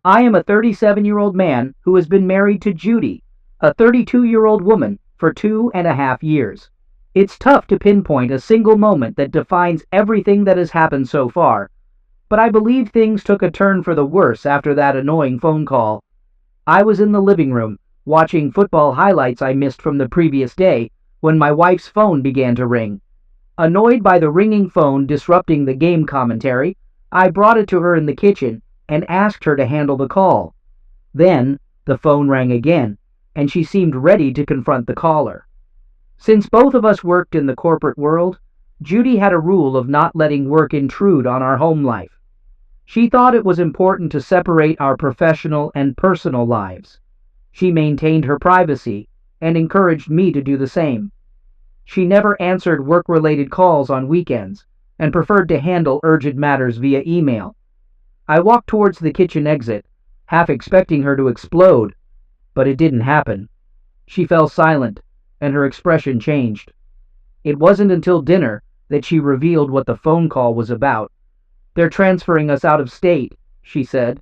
I am a 37-year-old man who has been married to Judy, a 32-year-old woman, for 2.5 years. It's tough to pinpoint a single moment that defines everything that has happened so far, but I believe things took a turn for the worse after that annoying phone call. I was in the living room, watching football highlights I missed from the previous day, when my wife's phone began to ring. Annoyed by the ringing phone disrupting the game commentary, I brought it to her in the kitchen and asked her to handle the call. Then, the phone rang again, and she seemed ready to confront the caller. Since both of us worked in the corporate world, Judy had a rule of not letting work intrude on our home life. She thought it was important to separate our professional and personal lives. She maintained her privacy and encouraged me to do the same. She never answered work-related calls on weekends and preferred to handle urgent matters via email. I walked towards the kitchen exit, half expecting her to explode, but it didn't happen. She fell silent, and her expression changed. It wasn't until dinner that she revealed what the phone call was about. "They're transferring us out of state," she said.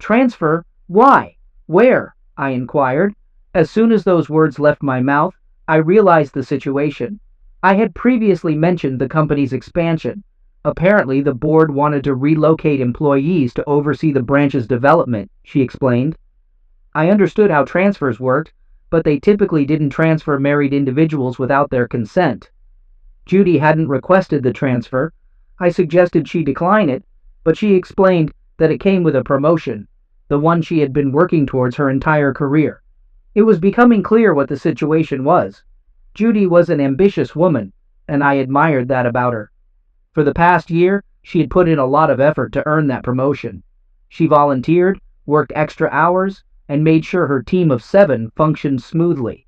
"Transfer? Why? Where?" I inquired. As soon as those words left my mouth, I realized the situation. I had previously mentioned the company's expansion. Apparently, the board wanted to relocate employees to oversee the branch's development, she explained. I understood how transfers worked, but they typically didn't transfer married individuals without their consent. Judy hadn't requested the transfer. I suggested she decline it, but she explained that it came with a promotion, the one she had been working towards her entire career. It was becoming clear what the situation was. Judy was an ambitious woman, and I admired that about her. For the past year, she had put in a lot of effort to earn that promotion. She volunteered, worked extra hours, and made sure her team of 7 functioned smoothly.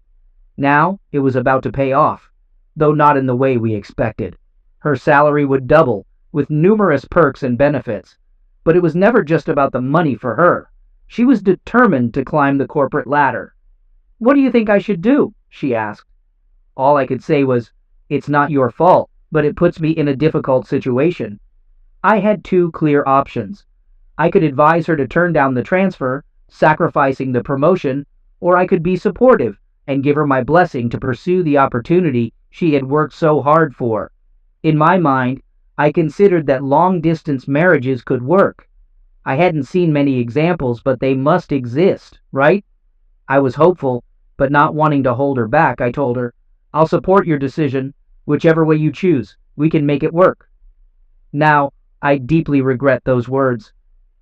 Now, it was about to pay off, though not in the way we expected. Her salary would double, with numerous perks and benefits, but it was never just about the money for her. She was determined to climb the corporate ladder. "What do you think I should do?" she asked. All I could say was, "It's not your fault, but it puts me in a difficult situation." I had 2 clear options. I could advise her to turn down the transfer, sacrificing the promotion, or I could be supportive and give her my blessing to pursue the opportunity she had worked so hard for. In my mind, I considered that long-distance marriages could work. I hadn't seen many examples, but they must exist, right? I was hopeful, but not wanting to hold her back, I told her, "I'll support your decision. Whichever way you choose, we can make it work." Now, I deeply regret those words.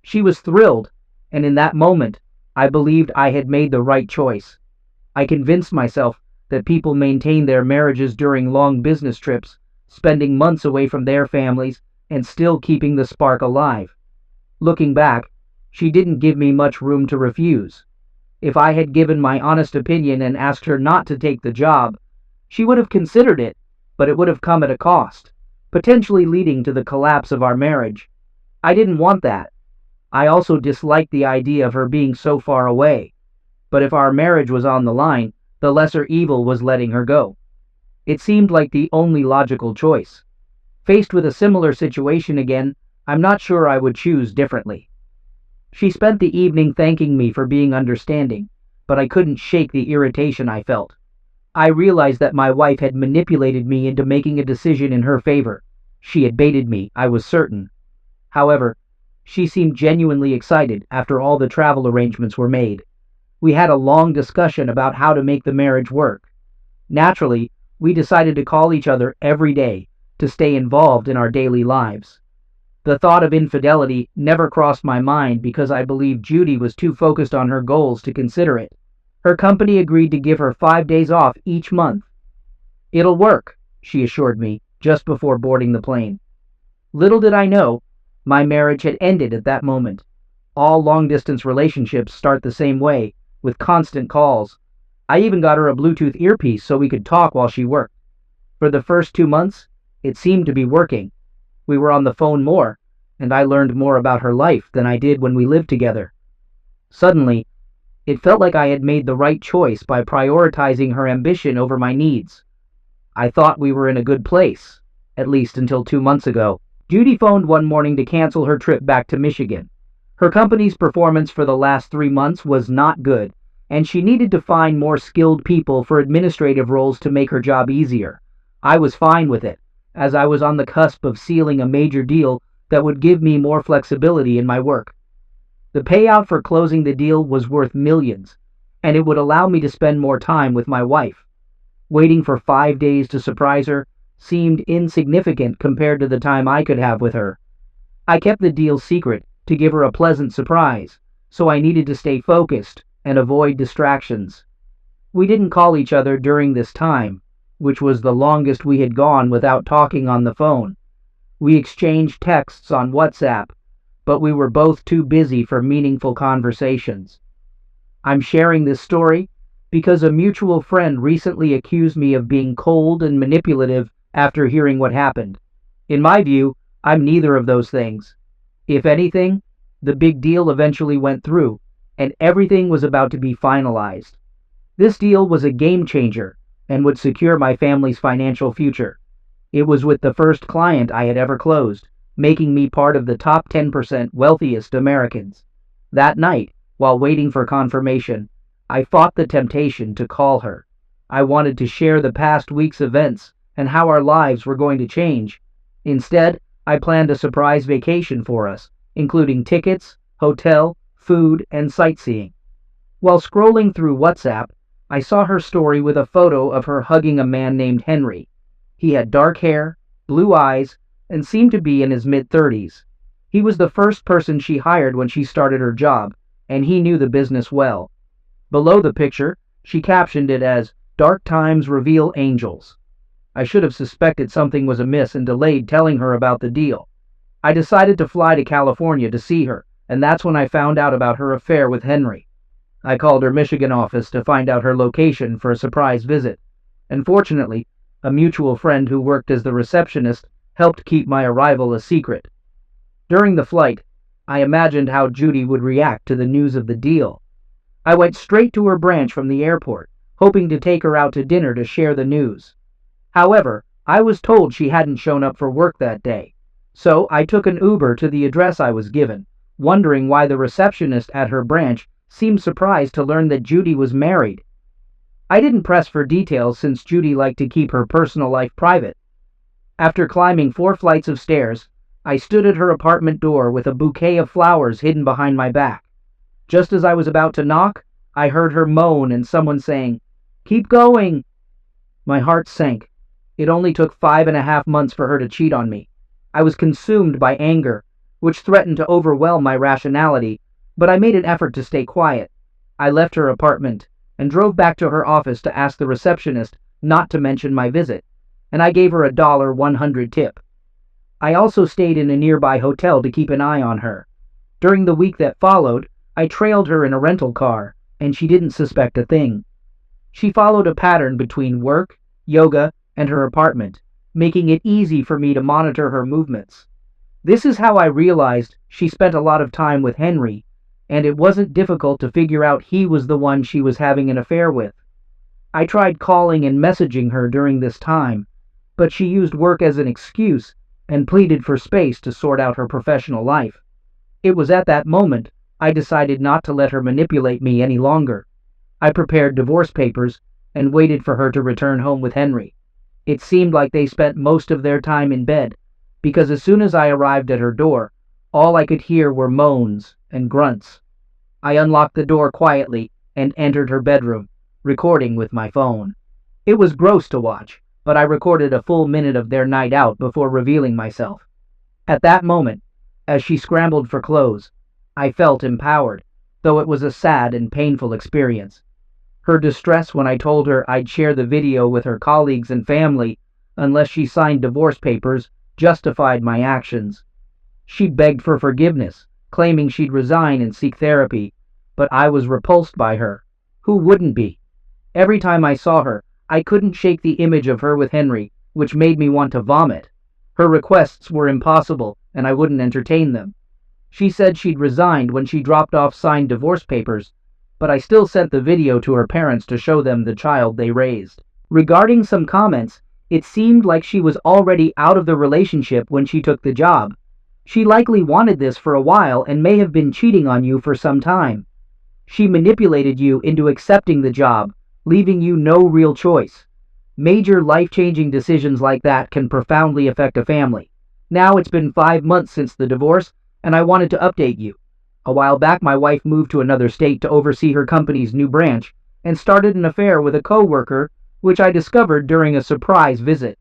She was thrilled, and in that moment, I believed I had made the right choice. I convinced myself that people maintain their marriages during long business trips, spending months away from their families and still keeping the spark alive. Looking back, she didn't give me much room to refuse. If I had given my honest opinion and asked her not to take the job, she would have considered it, but it would have come at a cost, potentially leading to the collapse of our marriage. I didn't want that. I also disliked the idea of her being so far away. But if our marriage was on the line, the lesser evil was letting her go. It seemed like the only logical choice. Faced with a similar situation again, I'm not sure I would choose differently. She spent the evening thanking me for being understanding, but I couldn't shake the irritation I felt. I realized that my wife had manipulated me into making a decision in her favor. She had baited me, I was certain. However, she seemed genuinely excited after all the travel arrangements were made. We had a long discussion about how to make the marriage work. Naturally, we decided to call each other every day to stay involved in our daily lives. The thought of infidelity never crossed my mind because I believed Judy was too focused on her goals to consider it. Her company agreed to give her 5 days off each month. "It'll work," she assured me just before boarding the plane. Little did I know, my marriage had ended at that moment. All long-distance relationships start the same way, with constant calls. I even got her a Bluetooth earpiece so we could talk while she worked. For the first 2 months, it seemed to be working. We were on the phone more, and I learned more about her life than I did when we lived together. Suddenly, it felt like I had made the right choice by prioritizing her ambition over my needs. I thought we were in a good place, at least until 2 months ago. Judy phoned one morning to cancel her trip back to Michigan. Her company's performance for the last 3 months was not good, and she needed to find more skilled people for administrative roles to make her job easier. I was fine with it, as I was on the cusp of sealing a major deal that would give me more flexibility in my work. The payout for closing the deal was worth millions, and it would allow me to spend more time with my wife. Waiting for 5 days to surprise her seemed insignificant compared to the time I could have with her. I kept the deal secret to give her a pleasant surprise, so I needed to stay focused and avoid distractions. We didn't call each other during this time, which was the longest we had gone without talking on the phone. We exchanged texts on WhatsApp, but we were both too busy for meaningful conversations. I'm sharing this story because a mutual friend recently accused me of being cold and manipulative after hearing what happened. In my view, I'm neither of those things. If anything, the big deal eventually went through, and everything was about to be finalized. This deal was a game changer and would secure my family's financial future. It was with the first client I had ever closed, making me part of the top 10% wealthiest Americans. That night, while waiting for confirmation, I fought the temptation to call her. I wanted to share the past week's events and how our lives were going to change. Instead, I planned a surprise vacation for us, including tickets, hotel, food, and sightseeing. While scrolling through WhatsApp, I saw her story with a photo of her hugging a man named Henry. He had dark hair, blue eyes, and seemed to be in his mid-30s. He was the first person she hired when she started her job, and he knew the business well. Below the picture, she captioned it as, "Dark times reveal angels." I should have suspected something was amiss and delayed telling her about the deal. I decided to fly to California to see her, and that's when I found out about her affair with Henry. I called her Michigan office to find out her location for a surprise visit, and fortunately, a mutual friend who worked as the receptionist helped keep my arrival a secret. During the flight, I imagined how Judy would react to the news of the deal. I went straight to her branch from the airport, hoping to take her out to dinner to share the news. However, I was told she hadn't shown up for work that day, so I took an Uber to the address I was given, wondering why the receptionist at her branch seemed surprised to learn that Judy was married. I didn't press for details since Judy liked to keep her personal life private. After climbing 4 flights of stairs, I stood at her apartment door with a bouquet of flowers hidden behind my back. Just as I was about to knock, I heard her moan and someone saying, "Keep going." My heart sank. It only took 5.5 months for her to cheat on me. I was consumed by anger, which threatened to overwhelm my rationality, but I made an effort to stay quiet. I left her apartment and drove back to her office to ask the receptionist not to mention my visit, and I gave her a $100 tip. I also stayed in a nearby hotel to keep an eye on her. During the week that followed, I trailed her in a rental car, and she didn't suspect a thing. She followed a pattern between work, yoga, and her apartment, making it easy for me to monitor her movements. This is how I realized she spent a lot of time with Henry, and it wasn't difficult to figure out he was the one she was having an affair with. I tried calling and messaging her during this time, but she used work as an excuse and pleaded for space to sort out her professional life. It was at that moment I decided not to let her manipulate me any longer. I prepared divorce papers and waited for her to return home with Henry. It seemed like they spent most of their time in bed, because as soon as I arrived at her door, all I could hear were moans and grunts. I unlocked the door quietly and entered her bedroom, recording with my phone. It was gross to watch, but I recorded a full minute of their night out before revealing myself. At that moment, as she scrambled for clothes, I felt empowered, though it was a sad and painful experience. Her distress when I told her I'd share the video with her colleagues and family unless she signed divorce papers justified my actions. She begged for forgiveness, claiming she'd resign and seek therapy, but I was repulsed by her. Who wouldn't be? Every time I saw her, I couldn't shake the image of her with Henry, which made me want to vomit. Her requests were impossible, and I wouldn't entertain them. She said she'd resigned when she dropped off signed divorce papers, but I still sent the video to her parents to show them the child they raised. Regarding some comments, it seemed like she was already out of the relationship when she took the job. She likely wanted this for a while and may have been cheating on you for some time. She manipulated you into accepting the job, leaving you no real choice. Major life-changing decisions like that can profoundly affect a family. Now it's been 5 months since the divorce, and I wanted to update you. A while back, my wife moved to another state to oversee her company's new branch and started an affair with a co-worker, which I discovered during a surprise visit.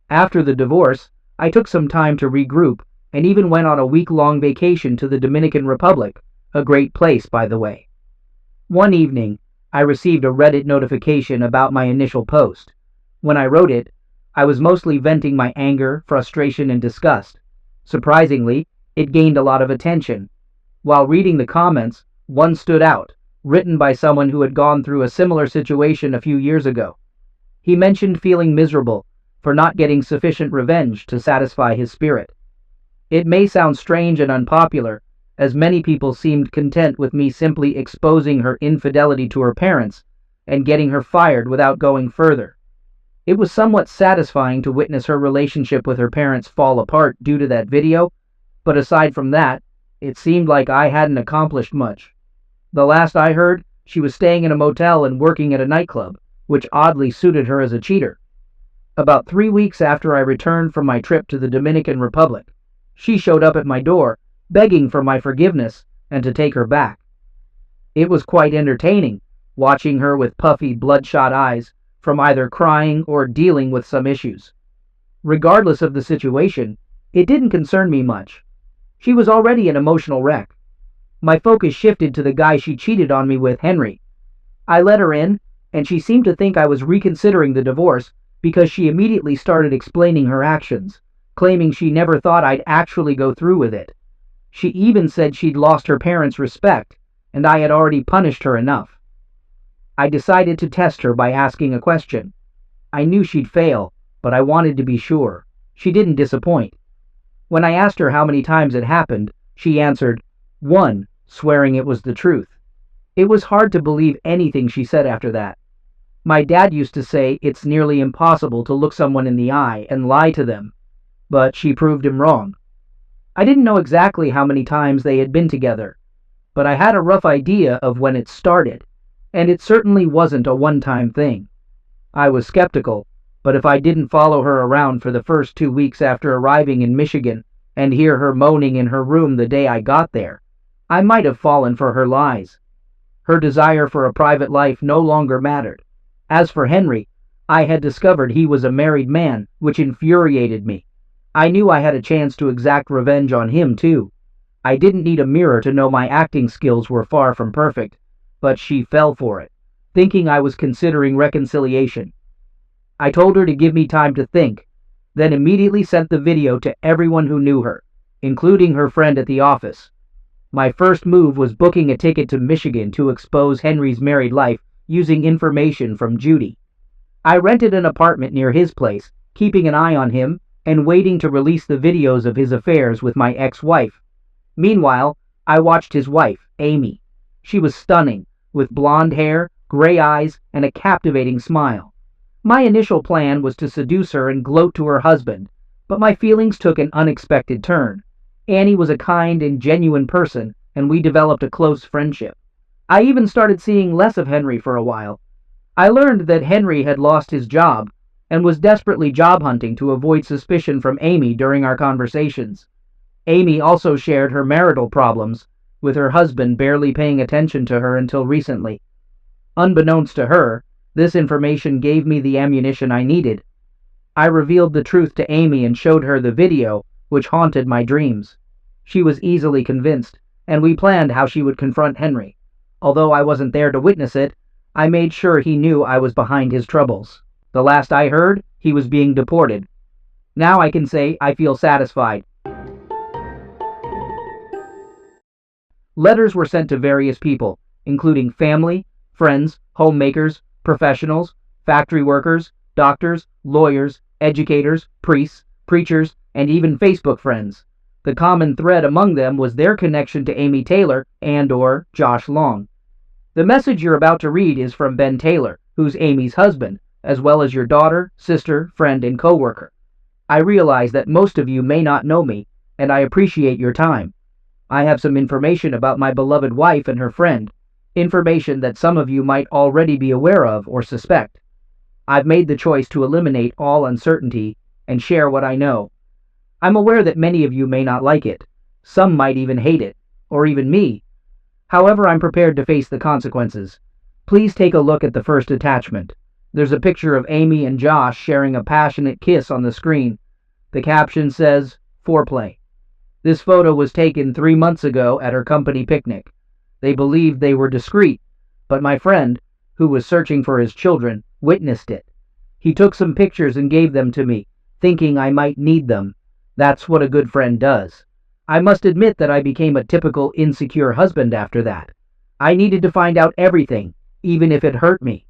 After the divorce, I took some time to regroup and even went on a week-long vacation to the Dominican Republic, a great place, by the way. One evening, I received a Reddit notification about my initial post. When I wrote it, I was mostly venting my anger, frustration, and disgust. Surprisingly, it gained a lot of attention. While reading the comments, one stood out, written by someone who had gone through a similar situation a few years ago. He mentioned feeling miserable for not getting sufficient revenge to satisfy his spirit. It may sound strange and unpopular, as many people seemed content with me simply exposing her infidelity to her parents and getting her fired without going further. It was somewhat satisfying to witness her relationship with her parents fall apart due to that video, but aside from that, it seemed like I hadn't accomplished much. The last I heard, she was staying in a motel and working at a nightclub, which oddly suited her as a cheater. About 3 weeks after I returned from my trip to the Dominican Republic, she showed up at my door, begging for my forgiveness and to take her back. It was quite entertaining, watching her with puffy, bloodshot eyes, from either crying or dealing with some issues. Regardless of the situation, it didn't concern me much. She was already an emotional wreck. My focus shifted to the guy she cheated on me with, Henry. I let her in, and she seemed to think I was reconsidering the divorce because she immediately started explaining her actions, claiming she never thought I'd actually go through with it. She even said she'd lost her parents' respect, and I had already punished her enough. I decided to test her by asking a question. I knew she'd fail, but I wanted to be sure. She didn't disappoint. When I asked her how many times it happened, she answered, 1, swearing it was the truth. It was hard to believe anything she said after that. My dad used to say it's nearly impossible to look someone in the eye and lie to them, but she proved him wrong. I didn't know exactly how many times they had been together, but I had a rough idea of when it started, and it certainly wasn't a one-time thing. I was skeptical, but if I didn't follow her around for the first 2 weeks after arriving in Michigan and hear her moaning in her room the day I got there, I might have fallen for her lies. Her desire for a private life no longer mattered. As for Henry, I had discovered he was a married man, which infuriated me. I knew I had a chance to exact revenge on him, too. I didn't need a mirror to know my acting skills were far from perfect, but she fell for it, thinking I was considering reconciliation. I told her to give me time to think, then immediately sent the video to everyone who knew her, including her friend at the office. My first move was booking a ticket to Michigan to expose Henry's married life using information from Judy. I rented an apartment near his place, keeping an eye on him and waiting to release the videos of his affairs with my ex-wife. Meanwhile, I watched his wife, Amy. She was stunning, with blonde hair, gray eyes, and a captivating smile. My initial plan was to seduce her and gloat to her husband, but my feelings took an unexpected turn. Annie was a kind and genuine person, and we developed a close friendship. I even started seeing less of Henry for a while. I learned that Henry had lost his job and was desperately job hunting to avoid suspicion from Amy during our conversations. Amy also shared her marital problems, with her husband barely paying attention to her until recently. Unbeknownst to her, this information gave me the ammunition I needed. I revealed the truth to Amy and showed her the video, which haunted my dreams. She was easily convinced, and we planned how she would confront Henry. Although I wasn't there to witness it, I made sure he knew I was behind his troubles. The last I heard, he was being deported. Now I can say I feel satisfied. Letters were sent to various people, including family, friends, homemakers, professionals, factory workers, doctors, lawyers, educators, priests, preachers, and even Facebook friends. The common thread among them was their connection to Amy Taylor and/or Josh Long. The message you're about to read is from Ben Taylor, who's Amy's husband, as well as your daughter, sister, friend, and co-worker. I realize that most of you may not know me, and I appreciate your time. I have some information about my beloved wife and her friend, information that some of you might already be aware of or suspect. I've made the choice to eliminate all uncertainty and share what I know. I'm aware that many of you may not like it. Some might even hate it, or even me. However, I'm prepared to face the consequences. Please take a look at the first attachment. There's a picture of Amy and Josh sharing a passionate kiss on the screen. The caption says, "Foreplay." This photo was taken 3 months ago at her company picnic. They believed they were discreet, but my friend, who was searching for his children, witnessed it. He took some pictures and gave them to me, thinking I might need them. That's what a good friend does. I must admit that I became a typical insecure husband after that. I needed to find out everything, even if it hurt me.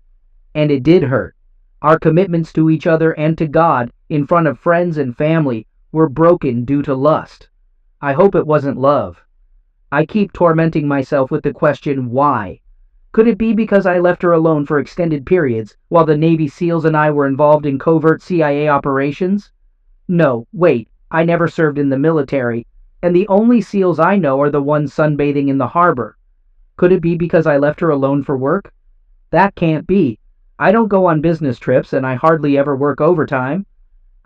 And it did hurt. Our commitments to each other and to God, in front of friends and family, were broken due to lust. I hope it wasn't love. I keep tormenting myself with the question, why? Could it be because I left her alone for extended periods while the Navy SEALs and I were involved in covert CIA operations? No, wait, I never served in the military, and the only SEALs I know are the ones sunbathing in the harbor. Could it be because I left her alone for work? That can't be. I don't go on business trips and I hardly ever work overtime.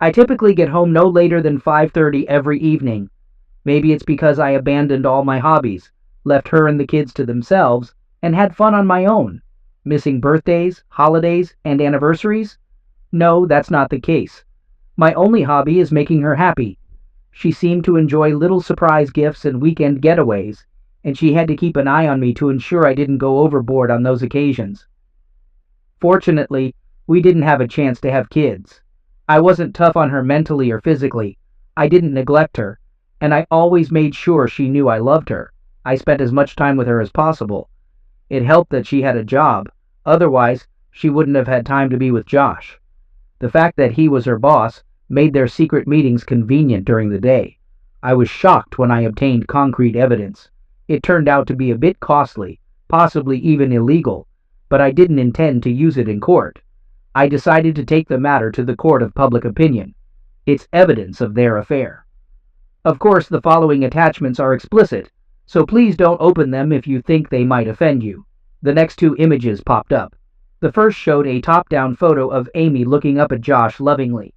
I typically get home no later than 5:30 every evening. Maybe it's because I abandoned all my hobbies, left her and the kids to themselves, and had fun on my own, missing birthdays, holidays, and anniversaries? No, that's not the case. My only hobby is making her happy. She seemed to enjoy little surprise gifts and weekend getaways, and she had to keep an eye on me to ensure I didn't go overboard on those occasions. Fortunately, we didn't have a chance to have kids. I wasn't tough on her mentally or physically. I didn't neglect her, and I always made sure she knew I loved her. I spent as much time with her as possible. It helped that she had a job. Otherwise, she wouldn't have had time to be with Josh. The fact that he was her boss made their secret meetings convenient during the day. I was shocked when I obtained concrete evidence. It turned out to be a bit costly, possibly even illegal, but I didn't intend to use it in court. I decided to take the matter to the court of public opinion. It's evidence of their affair. Of course, the following attachments are explicit, so please don't open them if you think they might offend you. The next two images popped up. The first showed a top-down photo of Amy looking up at Josh lovingly.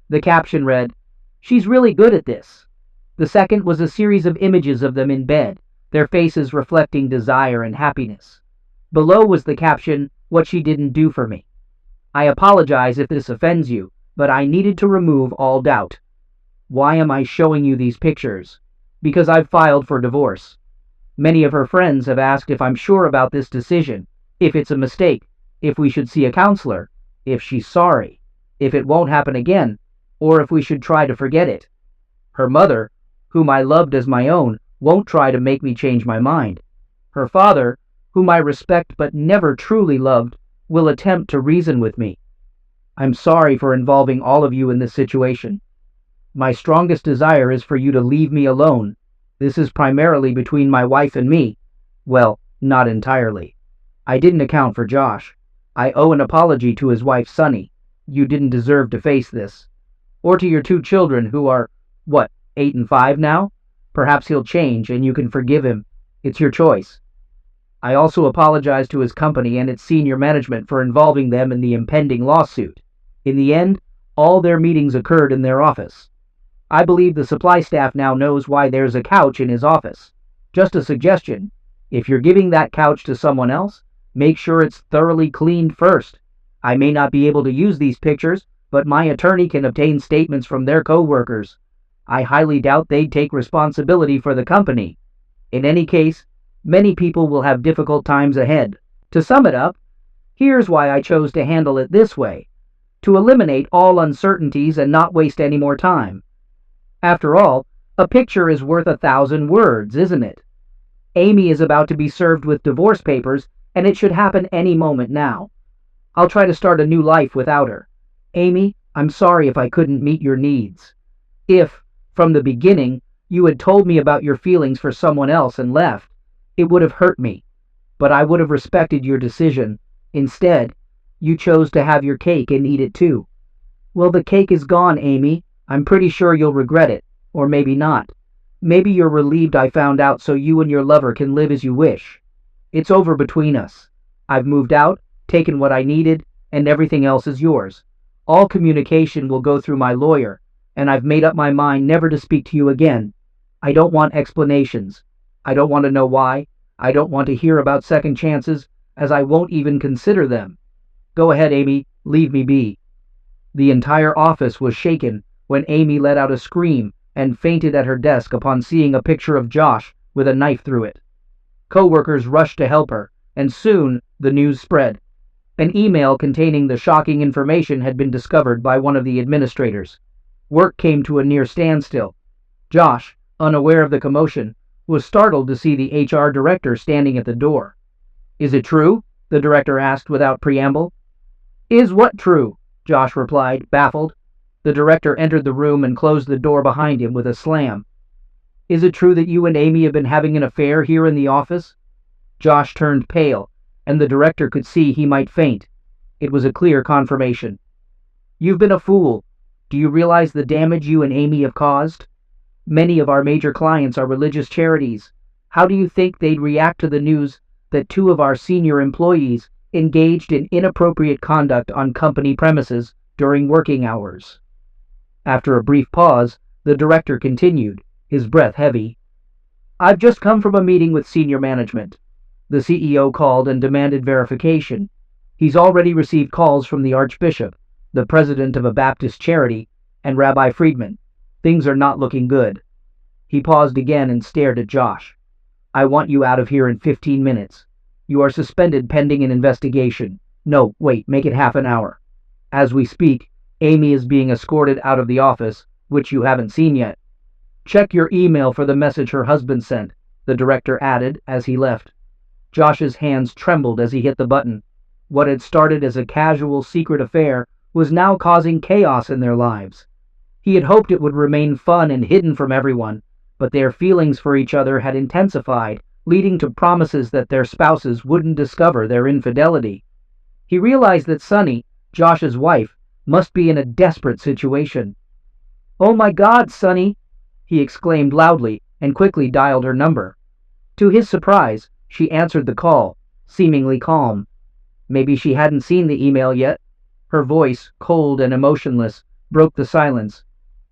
The caption read, "She's really good at this." The second was a series of images of them in bed, their faces reflecting desire and happiness. Below was the caption, "What she didn't do for me." I apologize if this offends you, but I needed to remove all doubt. Why am I showing you these pictures? Because I've filed for divorce. Many of her friends have asked if I'm sure about this decision, if it's a mistake, if we should see a counselor, if she's sorry, if it won't happen again, or if we should try to forget it. Her mother, whom I loved as my own, won't try to make me change my mind. Her father, whom I respect but never truly loved, will attempt to reason with me. I'm sorry for involving all of you in this situation. My strongest desire is for you to leave me alone. This is primarily between my wife and me. Well, not entirely. I didn't account for Josh. I owe an apology to his wife, Sunny. You didn't deserve to face this. Or to your two children who are, 8 and 5 now? Perhaps he'll change and you can forgive him. It's your choice. I also apologize to his company and its senior management for involving them in the impending lawsuit. In the end, all their meetings occurred in their office. I believe the supply staff now knows why there's a couch in his office. Just a suggestion, if you're giving that couch to someone else, make sure it's thoroughly cleaned first. I may not be able to use these pictures, but my attorney can obtain statements from their co-workers. I highly doubt they'd take responsibility for the company. In any case, many people will have difficult times ahead. To sum it up, here's why I chose to handle it this way: to eliminate all uncertainties and not waste any more time. After all, a picture is worth 1,000 words, isn't it? Amy is about to be served with divorce papers, and it should happen any moment now. I'll try to start a new life without her. Amy, I'm sorry if I couldn't meet your needs. If, from the beginning, you had told me about your feelings for someone else and left, it would have hurt me, but I would have respected your decision. Instead, you chose to have your cake and eat it too. Well, the cake is gone, Amy. I'm pretty sure you'll regret it, or maybe not. Maybe you're relieved I found out so you and your lover can live as you wish. It's over between us. I've moved out, taken what I needed, and everything else is yours. All communication will go through my lawyer, and I've made up my mind never to speak to you again. I don't want explanations. I don't want to know why. I don't want to hear about second chances, as I won't even consider them. Go ahead, Amy, leave me be. The entire office was shaken when Amy let out a scream and fainted at her desk upon seeing a picture of Josh with a knife through it. Co-workers rushed to help her, and soon the news spread. An email containing the shocking information had been discovered by one of the administrators. Work came to a near standstill. Josh, unaware of the commotion, was startled to see the HR director standing at the door. "Is it true?" the director asked without preamble. "Is what true?" Josh replied, baffled. The director entered the room and closed the door behind him with a slam. "Is it true that you and Amy have been having an affair here in the office?" Josh turned pale, and the director could see he might faint. It was a clear confirmation. "You've been a fool. Do you realize the damage you and Amy have caused? Many of our major clients are religious charities. How do you think they'd react to the news that two of our senior employees engaged in inappropriate conduct on company premises during working hours?" After a brief pause, the director continued, his breath heavy. "I've just come from a meeting with senior management. The CEO called and demanded verification. He's already received calls from the Archbishop, the president of a Baptist charity, and Rabbi Friedman. Things are not looking good." He paused again and stared at Josh. "I want you out of here in 15 minutes. You are suspended pending an investigation. No, wait, make it half an hour. As we speak, Amy is being escorted out of the office, which you haven't seen yet. Check your email for the message her husband sent," the director added as he left. Josh's hands trembled as he hit the button. What had started as a casual secret affair was now causing chaos in their lives. He had hoped it would remain fun and hidden from everyone, but their feelings for each other had intensified, leading to promises that their spouses wouldn't discover their infidelity. He realized that Sunny, Josh's wife, must be in a desperate situation. "Oh my God, Sunny!" he exclaimed loudly and quickly dialed her number. To his surprise, she answered the call, seemingly calm. Maybe she hadn't seen the email yet. Her voice, cold and emotionless, broke the silence.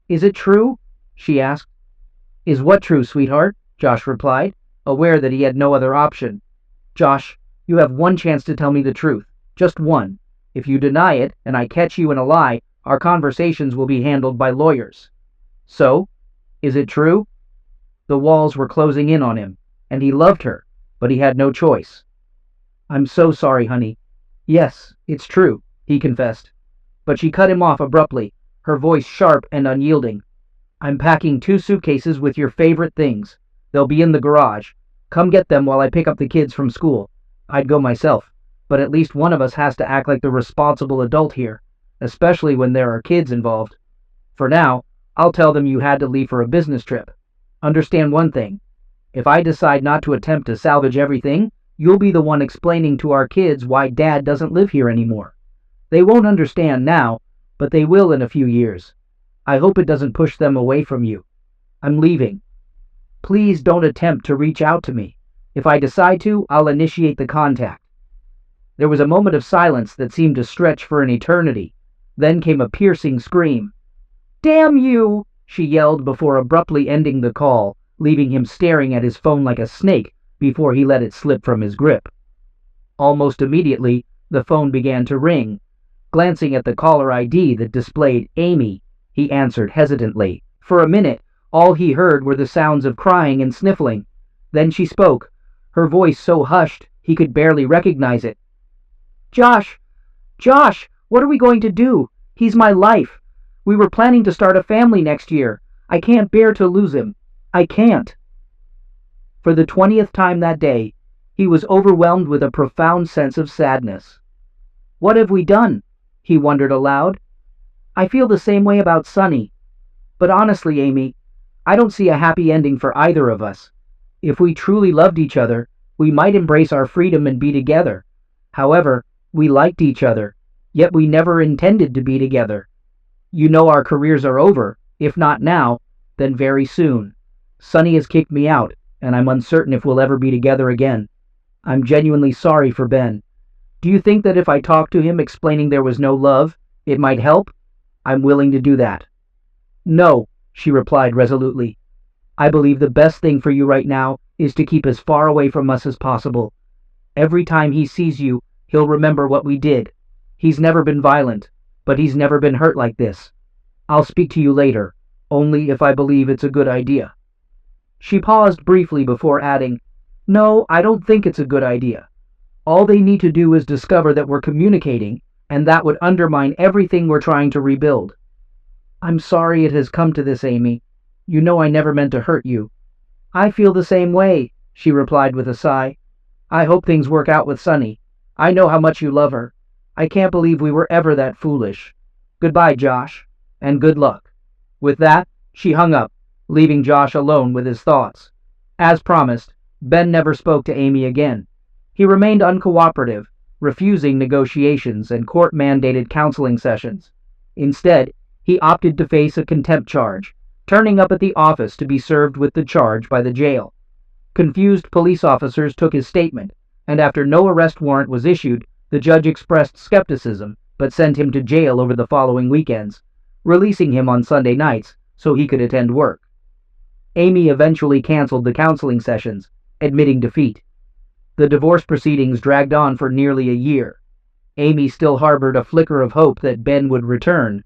"Is it true?" she asked. "Is what true, sweetheart?" Josh replied, aware that he had no other option. "Josh, you have one chance to tell me the truth. Just one. If you deny it, and I catch you in a lie, our conversations will be handled by lawyers." "So? Is it true?" The walls were closing in on him, and he loved her, but he had no choice. "I'm so sorry, honey. Yes, it's true," he confessed. But she cut him off abruptly, her voice sharp and unyielding. "I'm packing 2 suitcases with your favorite things. They'll be in the garage. Come get them while I pick up the kids from school. I'd go myself, but at least one of us has to act like the responsible adult here, especially when there are kids involved. For now, I'll tell them you had to leave for a business trip. Understand one thing. If I decide not to attempt to salvage everything, you'll be the one explaining to our kids why Dad doesn't live here anymore. They won't understand now, but they will in a few years. I hope it doesn't push them away from you. I'm leaving. Please don't attempt to reach out to me. If I decide to, I'll initiate the contact." There was a moment of silence that seemed to stretch for an eternity. Then came a piercing scream. "Damn you!" she yelled before abruptly ending the call, leaving him staring at his phone like a snake before he let it slip from his grip. Almost immediately, the phone began to ring. Glancing at the caller ID that displayed Amy, he answered hesitantly. For a minute, all he heard were the sounds of crying and sniffling. Then she spoke, her voice so hushed he could barely recognize it. Josh, what are we going to do? He's my life. We were planning to start a family next year. I can't bear to lose him. I can't." For the 20th time that day, he was overwhelmed with a profound sense of sadness. "What have we done?" he wondered aloud. "I feel the same way about Sunny. But honestly, Amy, I don't see a happy ending for either of us. If we truly loved each other, we might embrace our freedom and be together. However, we liked each other, yet we never intended to be together. You know our careers are over, if not now, then very soon. Sonny has kicked me out, and I'm uncertain if we'll ever be together again. I'm genuinely sorry for Ben. Do you think that if I talked to him explaining there was no love, it might help? I'm willing to do that." "No," she replied resolutely. "I believe the best thing for you right now is to keep as far away from us as possible. Every time he sees you, he'll remember what we did. He's never been violent, but he's never been hurt like this. I'll speak to you later, only if I believe it's a good idea." She paused briefly before adding, "No, I don't think it's a good idea. All they need to do is discover that we're communicating, and that would undermine everything we're trying to rebuild." "I'm sorry it has come to this, Amy. You know I never meant to hurt you." "I feel the same way," she replied with a sigh. "I hope things work out with Sunny. I know how much you love her. I can't believe we were ever that foolish. Goodbye, Josh, and good luck." With that, she hung up, leaving Josh alone with his thoughts. As promised, Ben never spoke to Amy again. He remained uncooperative, refusing negotiations and court-mandated counseling sessions. Instead, he opted to face a contempt charge, turning up at the office to be served with the charge by the jail. Confused police officers took his statement, and after no arrest warrant was issued, the judge expressed skepticism but sent him to jail over the following weekends, releasing him on Sunday nights so he could attend work. Amy eventually canceled the counseling sessions, admitting defeat. The divorce proceedings dragged on for nearly a year. Amy still harbored a flicker of hope that Ben would return,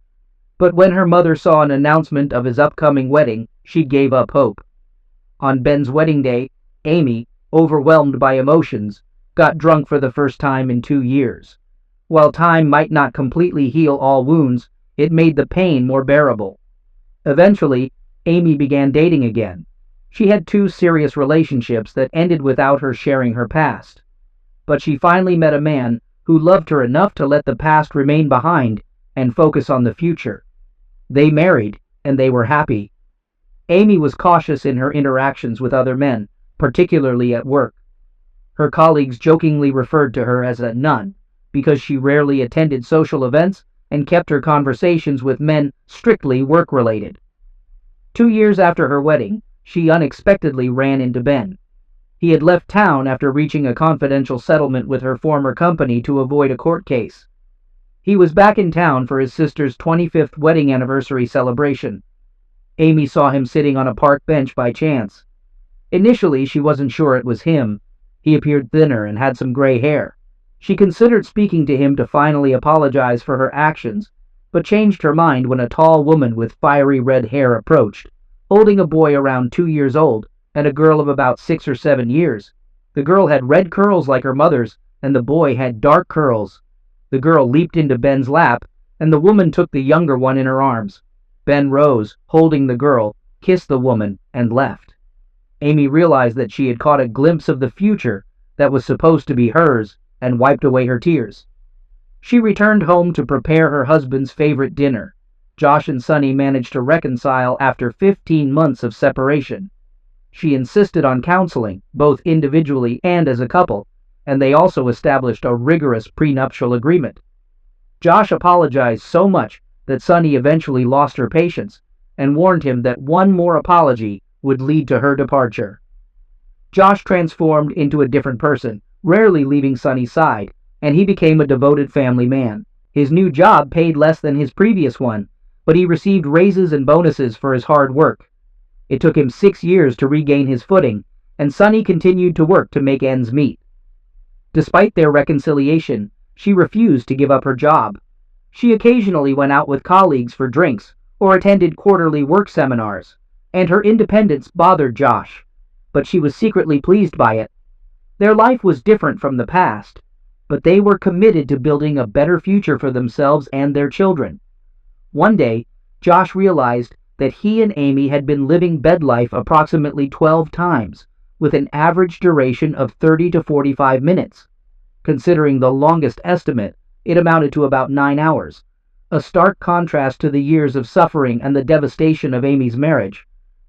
but when her mother saw an announcement of his upcoming wedding, she gave up hope. On Ben's wedding day, Amy, overwhelmed by emotions, got drunk for the first time in 2 years. While time might not completely heal all wounds, it made the pain more bearable. Eventually, Amy began dating again. She had 2 serious relationships that ended without her sharing her past. But she finally met a man who loved her enough to let the past remain behind and focus on the future. They married, and they were happy. Amy was cautious in her interactions with other men, particularly at work. Her colleagues jokingly referred to her as a nun because she rarely attended social events and kept her conversations with men strictly work-related. 2 years after her wedding, she unexpectedly ran into Ben. He had left town after reaching a confidential settlement with her former company to avoid a court case. He was back in town for his sister's 25th wedding anniversary celebration. Amy saw him sitting on a park bench by chance. Initially, she wasn't sure it was him. He appeared thinner and had some gray hair. She considered speaking to him to finally apologize for her actions, but changed her mind when a tall woman with fiery red hair approached, holding a boy around 2 years old and a girl of about 6 or 7 years. The girl had red curls like her mother's, and the boy had dark curls. The girl leaped into Ben's lap, and the woman took the younger one in her arms. Ben rose, holding the girl, kissed the woman, and left. Amy realized that she had caught a glimpse of the future that was supposed to be hers, and wiped away her tears. She returned home to prepare her husband's favorite dinner. Josh and Sunny managed to reconcile after 15 months of separation. She insisted on counseling, both individually and as a couple, and they also established a rigorous prenuptial agreement. Josh apologized so much that Sunny eventually lost her patience and warned him that one more apology would lead to her departure. Josh transformed into a different person, rarely leaving Sunny's side, and he became a devoted family man. His new job paid less than his previous one, but he received raises and bonuses for his hard work. It took him 6 years to regain his footing, and Sunny continued to work to make ends meet. Despite their reconciliation, she refused to give up her job. She occasionally went out with colleagues for drinks or attended quarterly work seminars, and her independence bothered Josh, but she was secretly pleased by it. Their life was different from the past, but they were committed to building a better future for themselves and their children. One day, Josh realized that he and Amy had been living bed life approximately 12 times, with an average duration of 30 to 45 minutes. Considering the longest estimate, it amounted to about 9 hours, a stark contrast to the years of suffering and the devastation of Amy's marriage.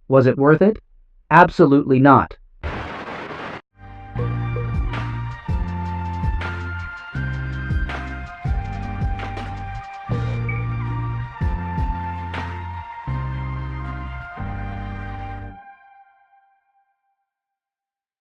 Was it worth it? Absolutely not.